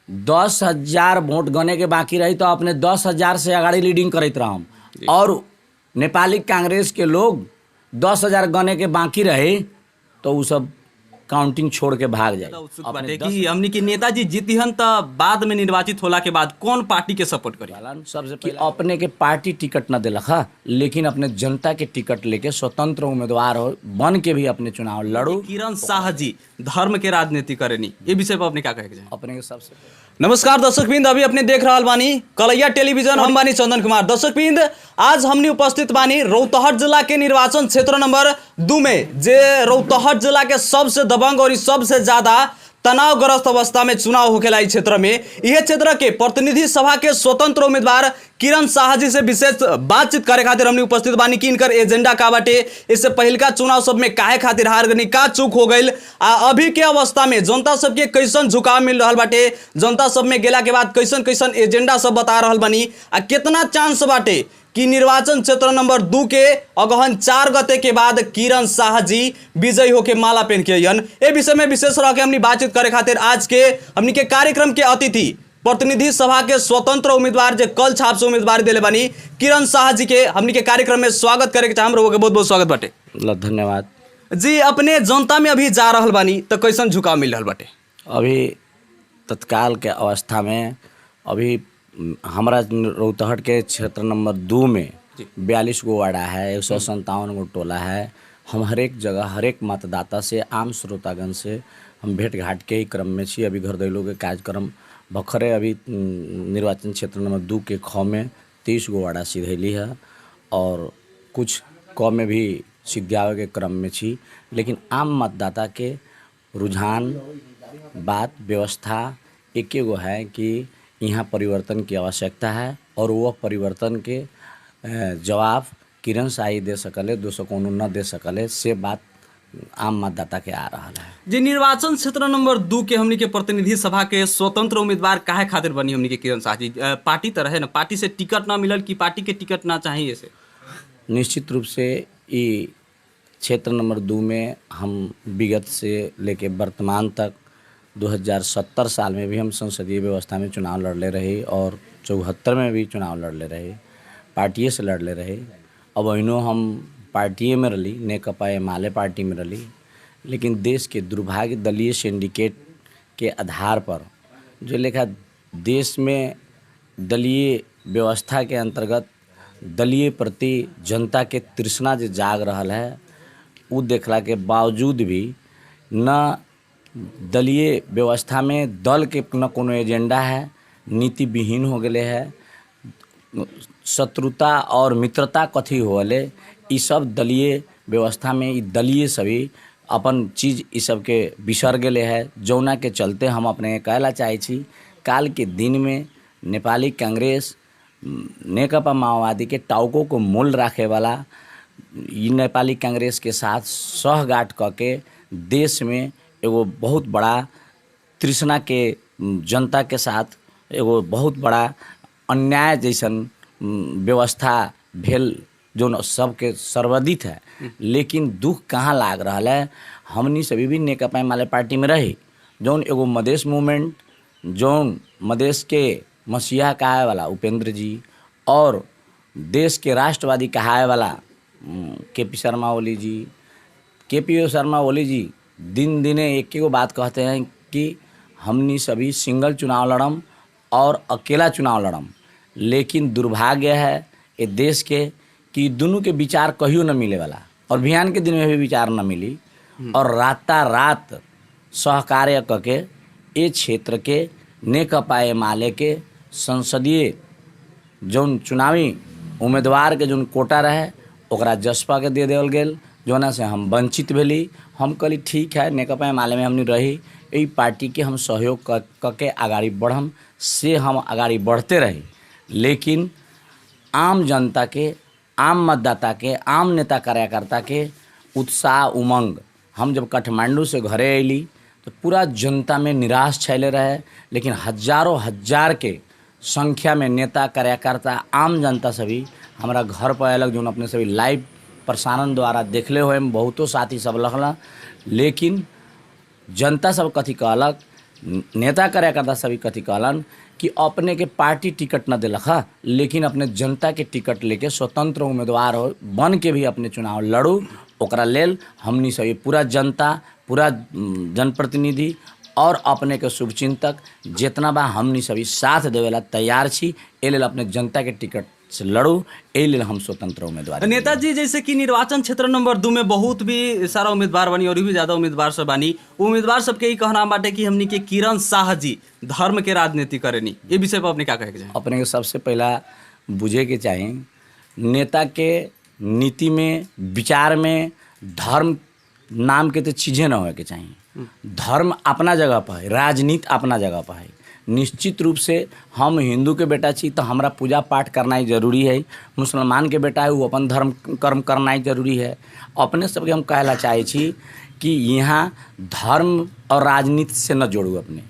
10,000 vote गने के बाकी रही तो अपने 10,000 से आगाड़ी लीडिंग करते रहम और नेपाली कांग्रेस के लोग 10,000 गने के बाकी रहे तो वो सब काउंटिंग छोड़ के भाग जाए। उत्सुक बाटे कि हमनी के नेताजी जीतिहन त बाद में निर्वाचित होला के बाद कौन पार्टी के सपोर्ट करी? सबसे कि अपने के पार्टी टिकट न दिलक हा, लेकिन अपने जनता के टिकट लेके स्वतंत्र उम्मीदवार हो बन के भी अपने चुनाव लड़ो। किरण शाह जी धर्म के राजनीति करेनी, ये विषय पर अपने क्या कहे के चाही? अपने के सबसे नमस्कार दर्शकबिंद, अभी अपने देख रहा बानी कलैया टेलीविजन, हम बानी चंदन कुमार। दर्शकबिंद, आज हमनी उपस्थित बानी रौतहट जिला के निर्वाचन क्षेत्र नंबर 2 में, जे रौतहट जिला के सबसे दबंग और सबसे ज्यादा तनावग्रस्त अवस्था में चुनाव होखेला इस क्षेत्र में। यह क्षेत्र के प्रतिनिधि सभा के स्वतंत्र उम्मीदवार किरण शाह जी से विशेष बातचीत करे खातिर हमने उपस्थित बानी कि इनकर एजेंडा का बाटे, इससे पहिलका चुनाव सब में काहे खातिर हार गनी, का चूक हो गई, अभी के अवस्था में जनता सबके कैसन झुकाव मिल रहा बाटे, जनता सब में गेला के बाद कैसन कैसन एजेंडा सब बता रहा बानी, आ कितना चांस बाटे कि निर्वाचन क्षेत्र नंबर 2 के अगहन 4 गते के बाद किरण शाह जी विजयी होके माला पहन के अयन। ए विषय में विशेष रह के हमनी बातचीत करे खातिर आज के हमनी के कार्यक्रम के अतिथि प्रतिनिधि सभा के स्वतंत्र उम्मीदवार जे कल छाप से उम्मीदवार दिले बानी किरण शाह जी के हमनी के कार्यक्रम में स्वागत करे के चाहम। रहो के बहुत बहुत स्वागत बाटे। धन्यवाद जी। अपने जनता में अभी जा रहल बानी तो कैसन झुकाव मिल रहल बाटे? अभी तत्काल के अवस्था में अभी हमारा रौतहट के क्षेत्र नंबर 2 में 42 गो वार्डा है, 157 गो टोला है। हम हर एक जगह हर एक मतदाता से आम श्रोतागण से हम भेंट घाट के ही क्रम में छी। अभी घर दैलो के कार्यक्रम भखरे अभी निर्वाचन क्षेत्र नंबर 2 के ख में 23 गो वार्डा सिधैली है और कुछ क में भी सिद्धियावे के क्रम में छी। लेकिन आम मतदाता के रुझान बात व्यवस्था एक गो है कि यहाँ परिवर्तन की आवश्यकता है और वह परिवर्तन के जवाब किरण शाह दे सकले, दोसर कोनो न दे सकले, से बात आम मतदाता के आ रहा है। जी, निर्वाचन क्षेत्र नंबर 2 के हमनी के प्रतिनिधि सभा के स्वतंत्र उम्मीदवार काहे खातिर बनी हमनी के किरण शाह जी? पार्टी तो रहे ना, पार्टी से टिकट ना मिलल कि पार्टी के टिकट ना चाहिए से? निश्चित रूप से ये क्षेत्र नंबर 2 में हम विगत से लेके वर्तमान तक 2070 साल में भी हम संसदीय व्यवस्था में चुनाव लड़ले रहे और 74 में भी चुनाव लड़ले रहे, पार्टिए से लड़ले रहे। अब अहिनो हम पार्टिए में रही, नेकपा एमाले पार्टी में रही, लेकिन देश के दुर्भाग्य दलीय सिंडिकेट के आधार पर जो लेखा देश में दलीय व्यवस्था के अंतर्गत दलीय प्रति जनता के तृष्णा जो जाग रहा है, वो देखला के बावजूद भी न दलीय व्यवस्था में दल के न कोनो एजेंडा है, नीति विहीन हो गए है, शत्रुता और मित्रता कथी होले, ये सब दलीय व्यवस्था में ये दलीय सभी अपन चीज़ ये सब के बिसर गए है। जौना के चलते हम अपने कहला चाहे छी, काल के दिन में नेपाली कांग्रेस नेकपा माओवादी के टाउको को मूल रखे वाला ये नेपाली कांग्रेस के साथ सहगाठ करके देश में एगो बहुत बड़ा तृष्णा के जनता के साथ एगो बहुत बड़ा अन्याय जैसन व्यवस्था भेल जो सबके सर्वाधिक है। लेकिन दुख कहाँ लाग रहा है, हमनी सभी भी नेकपा एमाले पार्टी में रही, जौन एगो मधेश मूवमेंट, जौन मधेश के मसीहा कहाए वाला उपेंद्र जी और देश के राष्ट्रवादी कहाए वाला केपी शर्मा ओली जी दिन दिने एक ही बात कहते हैं कि हमनी सभी सिंगल चुनाव लड़म और अकेला चुनाव लड़म। लेकिन दुर्भाग्य है ये देश के कि दोनों के विचार कहियो न मिले वाला, और अभियान के दिन में भी विचार न मिली और रात सहकार्य करके ये क्षेत्र के नेकपा एमाले के संसदीय जौन चुनावी उम्मीदवार के जौन कोटा रहे ओकरा जसपा के दे देवल गेल, जोना से हम वंचित भेली। हम कहली ठीक है, नेकपा एमाले में हमने रही, यही पार्टी के हम सहयोग करके आगाड़ी बढ़म, से हम आगाड़ी बढ़ते रही। लेकिन आम जनता के, आम मतदाता के, आम नेता कार्यकर्ता के उत्साह उमंग, हम जब काठमांडू से घरे अली तो पूरा जनता में निराश छायले रहे। लेकिन हजारों हजार के संख्या में नेता कार्यकर्ता आम जनता सभी हमारा घर पर अलग, जो अपने सभी लाइव प्रसारण द्वारा देखले हुए बहुतों साथी सब लखला। लेकिन जनता सब कथी कहलक नेता कार्यकर्ता सभी कथी कहलन कि अपने के पार्टी टिकट न दिलक है, लेकिन अपने जनता के टिकट लेके स्वतंत्र उम्मीदवार हो बन के भी अपने चुनाव लड़ू। ओकरा लेल हमनी सभी पूरा जनता, पूरा जनप्रतिनिधि और अपने के शुभचिंतक जितना बा हमनी सभी साथ देवेला तैयार छी। ए लेल अपने जनता के टिकट से लड़ू, ए लेल हम स्वतंत्र उम्मीदवार। नेताजी जैसे कि निर्वाचन क्षेत्र नंबर 2 में बहुत भी सारा उम्मीदवार बनी और भी ज्यादा उम्मीदवार सब बानी। उम्मीदवार सबके ही कहना बाटे कि हमनी के किरण शाह जी धर्म के राजनीति करेनी, ये विषय पर अपने क्या कहे के चाहे? अपने के सबसे पहला बुझे के चाही नेता के नीति में, विचार में धर्म नाम के तो चीज़ें न होए के चाहिए। धर्म अपना जगह पर है, राजनीति अपना जगह पर है। निश्चित रूप से हम हिंदू के बेटा छी तो हमरा पूजा पाठ करना ही जरूरी है। मुसलमान के बेटा है वो अपन धर्म कर्म करना ही जरूरी है। अपने सबके हम कहला चाहे छी कि यहाँ धर्म और राजनीति से न जोड़ू। अपने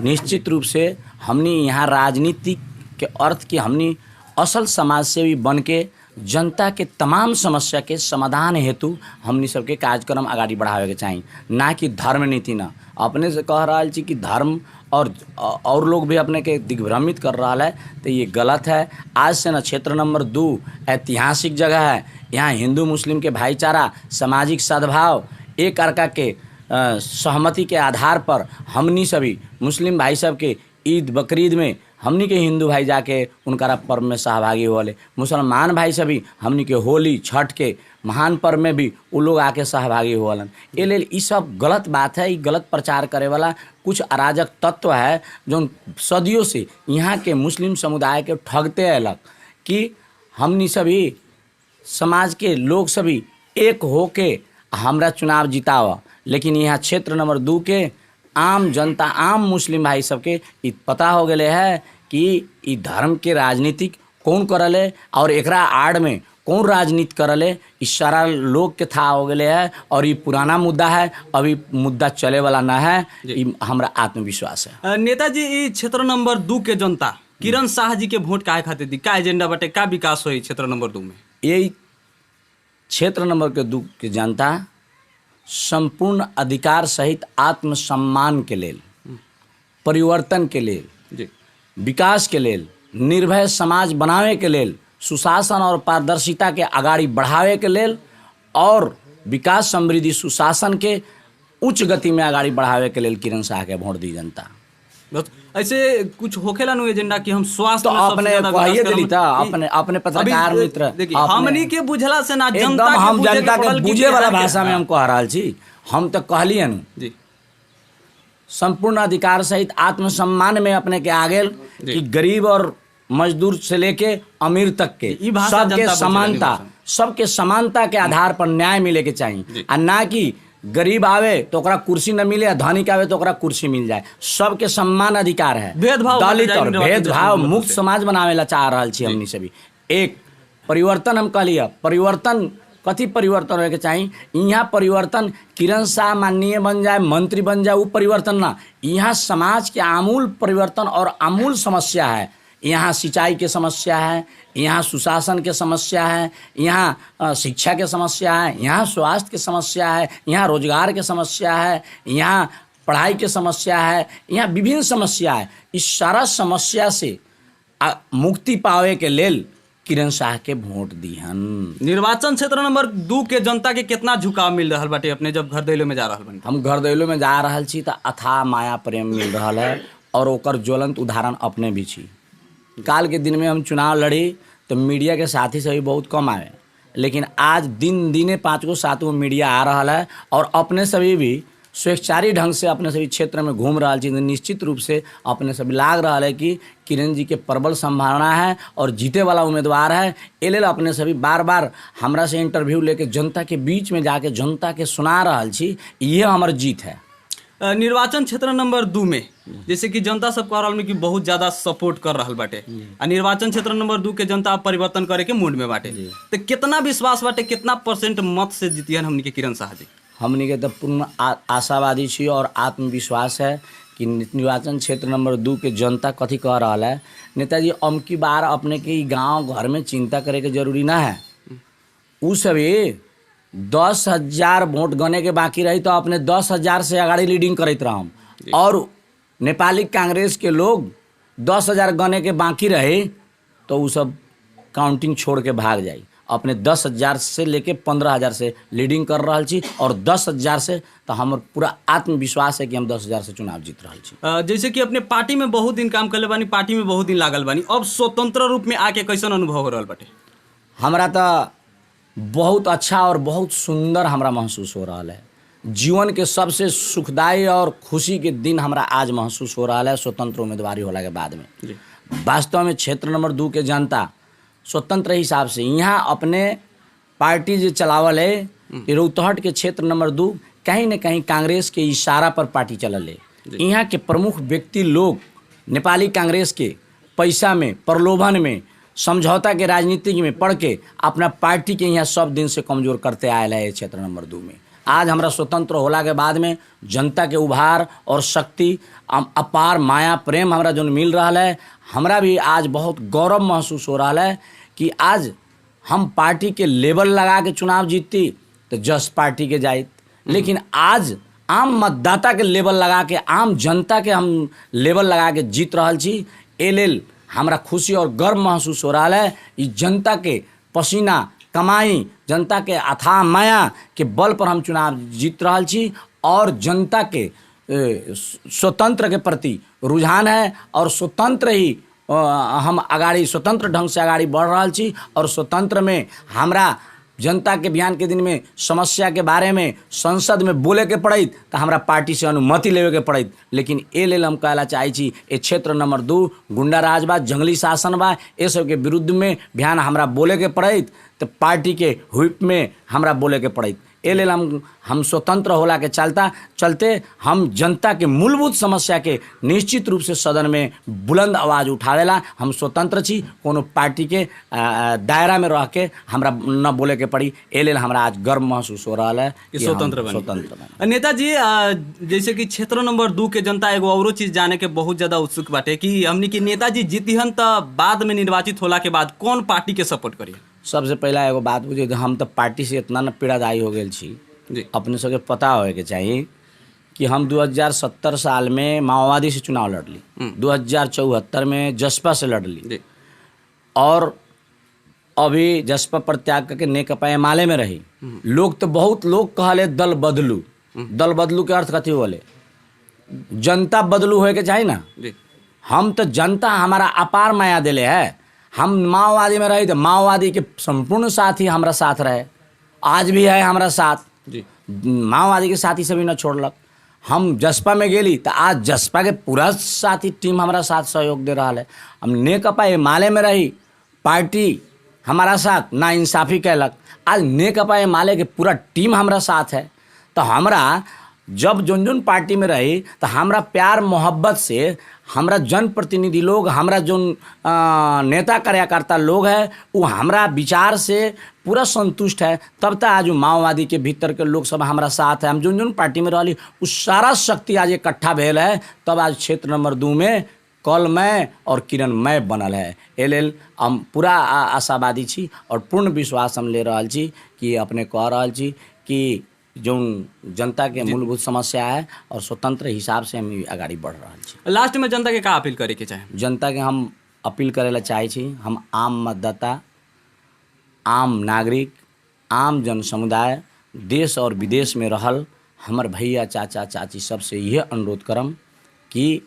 निश्चित रूप से हमने यहाँ राजनीति के अर्थ की हमने असल समाज सेवी बन के जनता के तमाम समस्या के समाधान हेतु हमनी सबके कार्यक्रम आगाड़ी बढ़ावे के चाहिए, ना कि धर्म नीति न। अपने से कह रहा छी कि धर्म और लोग भी अपने के दिग्भ्रमित कर रहा है, तो ये गलत है। आज से न क्षेत्र नंबर 2 ऐतिहासिक जगह है। यहाँ हिंदू मुस्लिम के भाईचारा, सामाजिक सद्भाव, एक अर्का के सहमति के आधार पर हमनी सभी मुस्लिम भाई सब के ईद बकरीद में हमनी के हिंदू भाई जाके उनका पर्व में सहभागी होले, मुसलमान भाई सभी हमनी के होली छठ के महान पर्व में भी वो लोग आके सहभागी होलन। ये लेल ई सब गलत बात है। ये गलत प्रचार करे वाला कुछ अराजक तत्व है जो सदियों से यहाँ के मुस्लिम समुदाय के ठगते अलग कि हमनी सभी समाज के लोग सभी एक होके हमरा चुनाव जितावा। लेकिन यहाँ क्षेत्र नंबर 2 के आम जनता, आम मुस्लिम भाई सबके इ पता हो गए है कि इ धर्म के राजनीतिक कौन करले और एकरा आड़ में कौन राजनीति करले, इस सारा लोग के था हो गए है। और ये पुराना मुद्दा है, अभी मुद्दा चले वाला ना है। हमरा आत्मविश्वास है। नेताजी ई क्षेत्र नंबर 2 के जनता किरण शाह जी के वोट काहे खातिर दी? का एजेंडा बटे, का विकास होई क्षेत्र नंबर 2 में? यही क्षेत्र नंबर 2 के जनता संपूर्ण अधिकार सहित आत्मसम्मान के लेल, परिवर्तन के लेल, विकास के लेल, निर्भय समाज बनावे के लेल, सुशासन और पारदर्शिता के आगाड़ी बढ़ावे के लेल और विकास समृद्धि सुशासन के उच्च गति में आगाड़ी बढ़ावे के लेल किरण शाह के वोट दी जनता। ऐसे कुछ होखेला नु एजेंडा कि हम स्वास्थ्य तो अपने कहिए दिली था अपने पत्रकार मित्र, देखिए हमनी के बुझला से ना जनता एकदम हम के जनता के बुझे वाला भाषा में हम कह रहल छी। हम तो कहलिए जी संपूर्ण अधिकार सहित आत्मसम्मान में अपने के आगे कि गरीब और मजदूर से लेके अमीर तक के सबके समानता के आधार पर न्याय मिले के चाहिए। और ना कि गरीब आवे तो ओकरा कुर्सी न मिले, धनिक आवे तो ओकरा कुर्सी मिल जाए। सबके सम्मान अधिकार है। दलित और भेदभाव मुक्त समाज बनावे ला चाह रहल छी हमनी सभी। एक परिवर्तन हम कहलिए, परिवर्तन कथी परिवर्तन होके चाहिए? यहाँ परिवर्तन किरण शाह माननीय बन जाए, मंत्री बन जाए, वो परिवर्तन ना। यहाँ समाज के आमूल परिवर्तन और आमूल समस्या है। यहाँ सिंचाई के समस्या है, यहाँ सुशासन के समस्या है, यहाँ शिक्षा के समस्या है, यहाँ स्वास्थ्य के समस्या है, यहाँ रोजगार के समस्या है, यहाँ पढ़ाई के समस्या है, यहाँ विभिन्न समस्या है। इस सारा समस्या से मुक्ति पावे के लेल किरण शाह के वोट दिहन। निर्वाचन क्षेत्र नंबर 2 के जनता के कितना झुकाव मिल रहा बाटे अपने जब घरदैलो में जा रहल बानी? हम घरदैलो में जा रहल छी तो अथाह माया प्रेम मिल रहा है और ओकर ज्वलंत उदाहरण अपने भी छी। काल के दिन में हम चुनाव लड़ी तो मीडिया के साथी सभी बहुत कम आए, लेकिन आज दिन दिने 5 गो 7 गो मीडिया आ रहा है और अपने सभी भी स्वेच्छारी ढंग से अपने सभी क्षेत्र में घूम रहा है। निश्चित रूप से अपने सभी लाग रहा है कि किरण जी के प्रबल संभावना है और जीते वाला उम्मीदवार है। ए लेल अपने सभी बार बार हमरा से इंटरव्यू लेके जनता के बीच में जाके जनता के सुना रहा छी, ये हमार जीत है। निर्वाचन क्षेत्र नंबर 2 में जैसे कि जनता सब कह रहा कि बहुत ज्यादा सपोर्ट कर रहा बाटे, निर्वाचन क्षेत्र नंबर 2 के जनता परिवर्तन करे के मूड में बाटे, तो कितना विश्वास बाटे, कितना % मत से जीतियन हमनी के किरण शाह जी? हमनी के तो पूर्ण आशावादी छी और आत्मविश्वास है कि निर्वाचन क्षेत्र नंबर 2 के जनता कथी कह रहा है। नेताजी अमकी बार अपने के गांव घर में चिंता करे के जरूरी ना है। उ सभी 10,000 वोट गने के बाकी रही तो अपने 10,000 से आगाड़ी लीडिंग करते रहम और नेपाली कांग्रेस के लोग 10,000 गने के बाकी रहे तो वो सब काउंटिंग छोड़ के भाग जाई। अपने 10,000 से लेके 15,000 से लीडिंग कर रहा छी और 10,000 से तो हमार पूरा आत्मविश्वास है कि हम 10,000 से चुनाव जीत रहा छी। जैसे कि अपने पार्टी में बहुत दिन काम करले बानी, पार्टी में बहुत दिन लागल बानी, अब स्वतंत्र रूप में आके कैसन अनुभव हो रहल बाटे? हमरा तो बहुत अच्छा और बहुत सुंदर हमरा महसूस हो रहा है। जीवन के सबसे सुखदायी और खुशी के दिन हमरा आज महसूस हो रहा है स्वतंत्र उम्मीदवारी होला के बाद में। वास्तव में क्षेत्र नंबर 2 के जनता स्वतंत्र हिसाब से यहाँ अपने पार्टी जो चलावल है, ये रौतहट के क्षेत्र नंबर 2 कहीं न कहीं कांग्रेस के इशारा पर पार्टी चलल है। यहाँ के प्रमुख व्यक्ति लोग नेपाली कांग्रेस के पैसा में, प्रलोभन में, समझौता के राजनीति में पढ़ के अपना पार्टी के यहाँ सब दिन से कमजोर करते आयल है क्षेत्र नंबर 2 में। आज हमरा स्वतंत्र होला के बाद में जनता के उभार और शक्ति, अपार माया प्रेम हमरा जो मिल रहा है, हमरा भी आज बहुत गौरव महसूस हो रहा है कि आज हम पार्टी के लेबल लगा के चुनाव जीतती तो जस पार्टी के जाइत, लेकिन आज आम मतदाता के लेबल लगा के, आम जनता के हम लेबल लगा के जीत रहा छी। ए लेल हमरा खुशी और गर्व महसूस हो रहा है। इस जनता के पसीना कमाई, जनता के अथाह माया के बल पर हम चुनाव जीत रहा छी और जनता के स्वतंत्र के प्रति रुझान है और स्वतंत्र ही हम अगाड़ी स्वतंत्र ढंग से अगाड़ी बढ़ रहा छी। और स्वतंत्र में हमरा जनता के बिहान के दिन में समस्या के बारे में संसद में बोले के पड़त तो हमरा पार्टी से अनुमति लेवे के पड़त, लेकिन ए लेल हम कहला चाहे छी ए क्षेत्र नंबर 2 गुंडा राज बा, जंगली शासन बा, ये सब के विरुद्ध में बिहान हमरा बोले के पड़त तो पार्टी के हुइप में हमरा बोले के पड़त। ए लेल हम स्वतंत्र होला के चलते हम जनता के मूलभूत समस्या के निश्चित रूप से सदन में बुलंद आवाज़ उठावेला हम स्वतंत्र छी। कोनो पार्टी के दायरा में रह के हमरा न बोले के पड़ी। ए लेल हमरा आज गर्व महसूस हो रहा है कि स्वतंत्र बनी। नेताजी, जैसे कि क्षेत्र नंबर 2 के जनता एगो औरो चीज जाने के बहुत ज्यादा उत्सुक बाटे कि हमनी के नेताजी जीतिहन तो बाद में निर्वाचित होला के बाद कौन पार्टी के सपोर्ट करी? सबसे पहला एगो बात बुझे, हम तो पार्टी से इतना न पीड़ादायी हो गए छी, अपने सबके पता होए के चाहिए कि हम 2070 साल में माओवादी से चुनाव लड़ली, 2074 में जसपा से लड़ली और अभी जसपा परित्याग करके नेकपा एमाले में रही। लोग तो बहुत लोग कहले दल बदलू, दल बदलू के अर्थ कथी बोले, जनता बदलू होए के चाहिए ना। हम तो जनता हमारा अपार माया दिले है। हम माओवादी में रहे तो माओवादी के संपूर्ण साथी हमारा साथ रहे, आज भी है हमारा साथ जी। माओवादी के साथी सभी न छोड़लक। हम जसपा में गेली तो आज जसपा के पूरा साथी टीम हमारा साथ सहयोग दे रहा है। हम नेकपा एमाले में रही, पार्टी हमारा साथ ना इंसाफी कैलक, आज नेकपा एमाले के पूरा टीम हमारा साथ है। तो हमरा जब जोन पार्टी में रही तो हमरा प्यार मोहब्बत से हमरा जनप्रतिनिधि लोग, हमरा जो नेता कार्यकर्ता लोग है वो हमरा विचार से पूरा संतुष्ट है। तब तक आज माओवादी के भीतर के लोग सब हमारा साथ है। हम जोन पार्टी में रही उस सारा शक्ति आज इकट्ठा भेल है, तब आज क्षेत्र नंबर 2 में कल मैं और किरण मैं बनल है। ए लेल हम पूरा आशावादी छी और पूर्ण विश्वास हम ले रहा छी कि अपने कह रहा छी कि जो जनता के मूलभूत समस्या है और स्वतंत्र हिसाब से हम आगाड़ी बढ़ रहा छी। लास्ट में जनता के का अपील करे के चाहे? जनता के हम अपील करे ला चाहे छी, हम आम मतदाता, आम नागरिक, आम जन समुदाय, देश और विदेश में रहल हमर भैया चाचा चाची सबसे यह अनुरोध करम कि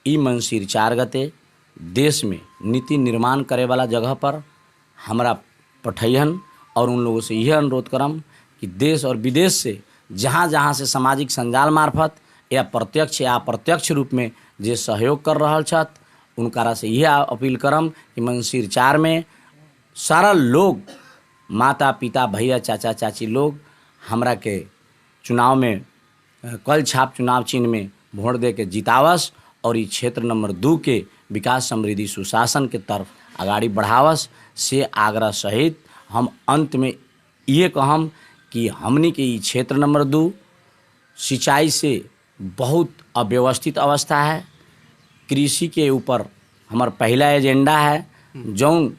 ई मंसिर 4 गते देश में नीति निर्माण करे वाला जगह पर हमरा पठैहन और उन लोगों से यह अनुरोध करम कि देश और विदेश से जहाँ जहाँ से सामाजिक संजाल मार्फत या प्रत्यक्ष या अप्रत्यक्ष रूप में जे सहयोग कर रहा छत उनकारा से यह अपील करम कि मंसिर 4 में सारा लोग, माता पिता भैया चाचा चाची लोग हमरा के चुनाव में कल छाप चुनाव चिन्ह में वोट दे के जितावस और इस क्षेत्र नंबर 2 के विकास समृद्धि सुशासन के तरफ आगाड़ी बढ़ावस से आग्रह सहित हम अंत में ये कहम कि हमनी के ये क्षेत्र नंबर 2 सिंचाई से बहुत अव्यवस्थित अवस्था है। कृषि के ऊपर हमार पहला एजेंडा है, जौन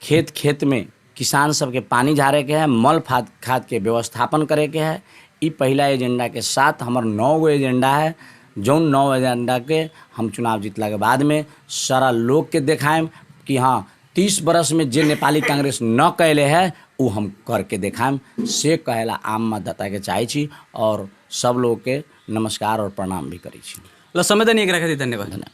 खेत खेत में किसान सबके पानी झारे के है, मल खाद के व्यवस्थापन करे के है। ई पहला एजेंडा के साथ हमार 9 गो एजेंडा है जौन 9 एजेंडा के हम चुनाव जीतला के बाद में सारा लोग के देखाएम कि हाँ 30 बरस में जे नेपाली कांग्रेस न कैले है वो हम करके देखाएम से कहेला आम मतदाता के चाहे छी और सब लोग के नमस्कार और प्रणाम भी करी छी। ल समय देने एकरा खातिर धन्यवाद।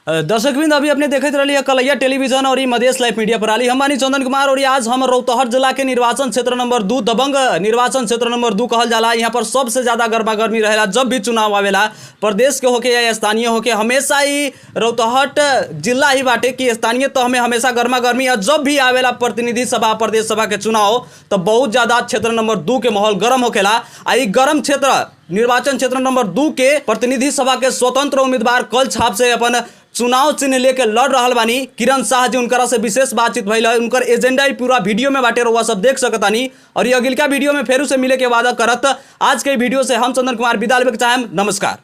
दर्शकबिंद अभी अपने देखते रहिए कलैया टेलीविजन और मधेश लाइव मीडिया पर आली हम बानी चंदन कुमार और आज हम रौतहट जिला के निर्वाचन क्षेत्र नंबर 2 दबंग निर्वाचन क्षेत्र नंबर 2 कहल जाला। यहाँ पर सबसे ज्यादा गर्मा गर्मी रहेला जब भी चुनाव आवेला, प्रदेश के होके या स्थानीय होके, हमेशा ही रौतहट जिला ही बाटे कि स्थानीय तो हमें हमेशा गर्मा गर्मी। जब भी आवेला प्रतिनिधि सभा प्रदेश सभा के चुनाव तो बहुत ज्यादा क्षेत्र नंबर 2 के माहौल गर्म होकेला। आई गर्म क्षेत्र निर्वाचन क्षेत्र नंबर 2 के प्रतिनिधि सभा के स्वतंत्र उम्मीदवार कल छाप से अपन चुनाव चिन्ह लेके लड़ रहा बानी किरण शाह जी। उनकरा से विशेष बातचीत भइल है, उनकर एजेंडा ही पूरा वीडियो में बाटे रहुआ सब देख सकतानी। और ये अगिलका वीडियो में फेरू से मिले के वादा करत आज के वीडियो से हम चंदन कुमार विदा लेबे के चाहेम। नमस्कार।